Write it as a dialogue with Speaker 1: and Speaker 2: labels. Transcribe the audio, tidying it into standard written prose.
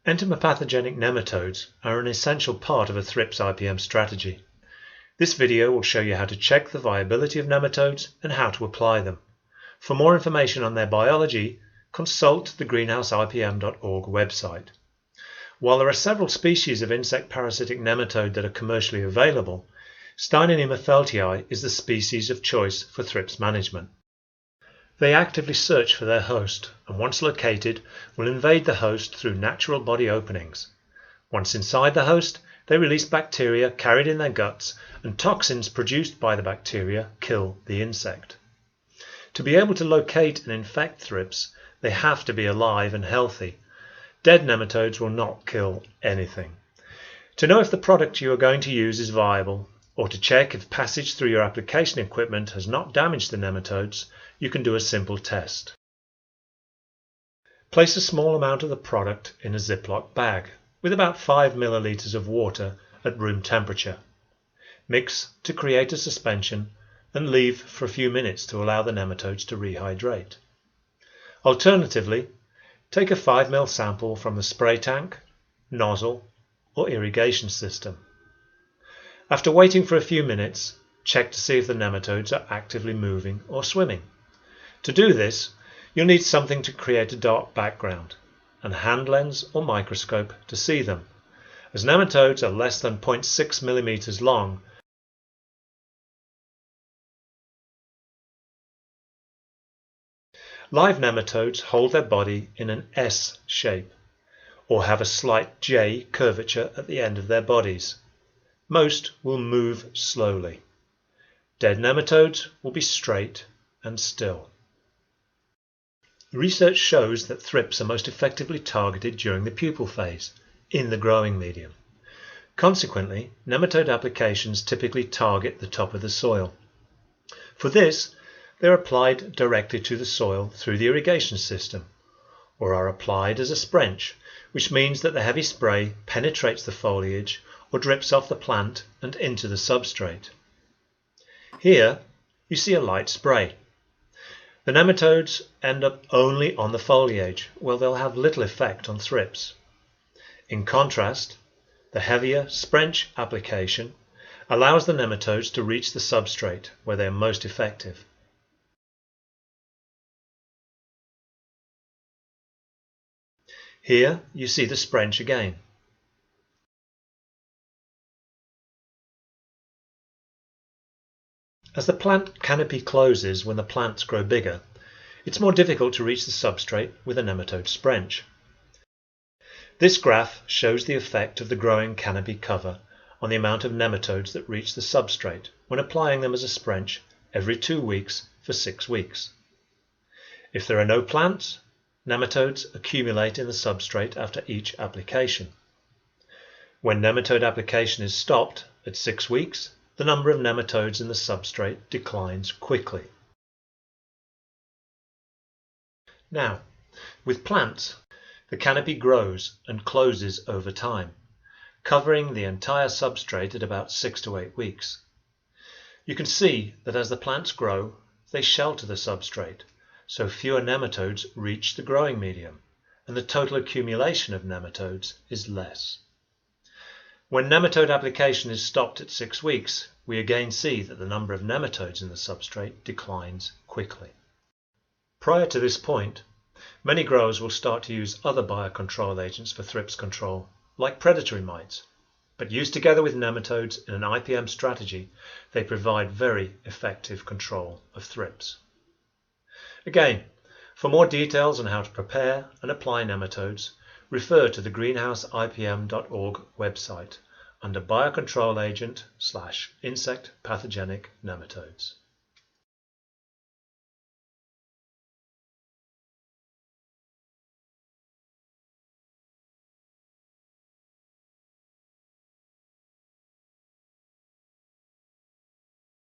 Speaker 1: Entomopathogenic nematodes are an essential part of a thrips IPM strategy. This video will show you how to check the viability of nematodes and how to apply them. For more information on their biology, consult the greenhouseipm.org website. While there are several species of insect parasitic nematode that are commercially available, Steinernema feltii is the species of choice for thrips management. They actively search for their host and once located will invade the host through natural body openings. Once inside the host, they release bacteria carried in their guts, and toxins produced by the bacteria kill the insect. To be able to locate and infect thrips, they have to be alive and healthy. Dead nematodes will not kill anything. To know if the product you are going to use is viable, or to check if passage through your application equipment has not damaged the nematodes, you can do a simple test. Place a small amount of the product in a Ziploc bag with about 5 milliliters of water at room temperature. Mix to create a suspension and leave for a few minutes to allow the nematodes to rehydrate. Alternatively, take a 5 ml sample from the spray tank, nozzle or irrigation system. After waiting for a few minutes, check to see if the nematodes are actively moving or swimming. To do this, you'll need something to create a dark background, and a hand lens or microscope to see them. As nematodes are less than 0.6 millimeters long, live nematodes hold their body in an S shape, or have a slight J curvature at the end of their bodies. Most will move slowly. Dead nematodes will be straight and still. Research shows that thrips are most effectively targeted during the pupal phase, in the growing medium. Consequently, nematode applications typically target the top of the soil. For this, they are applied directly to the soil through the irrigation system, or are applied as a sprench, which means that the heavy spray penetrates the foliage or drips off the plant and into the substrate. Here, you see a light spray. The nematodes end up only on the foliage, where they'll have little effect on thrips. In contrast, the heavier sprench application allows the nematodes to reach the substrate, where they are most effective. Here you see the sprench again. As the plant canopy closes when the plants grow bigger, it's more difficult to reach the substrate with a nematode sprench. This graph shows the effect of the growing canopy cover on the amount of nematodes that reach the substrate when applying them as a sprench every 2 weeks for 6 weeks. If there are no plants, nematodes accumulate in the substrate after each application. When nematode application is stopped at 6 weeks, the number of nematodes in the substrate declines quickly. Now, with plants, the canopy grows and closes over time, covering the entire substrate at about 6 to 8 weeks. You can see that as the plants grow, they shelter the substrate, so fewer nematodes reach the growing medium, and the total accumulation of nematodes is less. When nematode application is stopped at 6 weeks, we again see that the number of nematodes in the substrate declines quickly. Prior to this point, many growers will start to use other biocontrol agents for thrips control, like predatory mites, but used together with nematodes in an IPM strategy, they provide very effective control of thrips. Again, for more details on how to prepare and apply nematodes, refer to the greenhouseipm.org website under Biocontrol Agent / Insect Pathogenic Nematodes.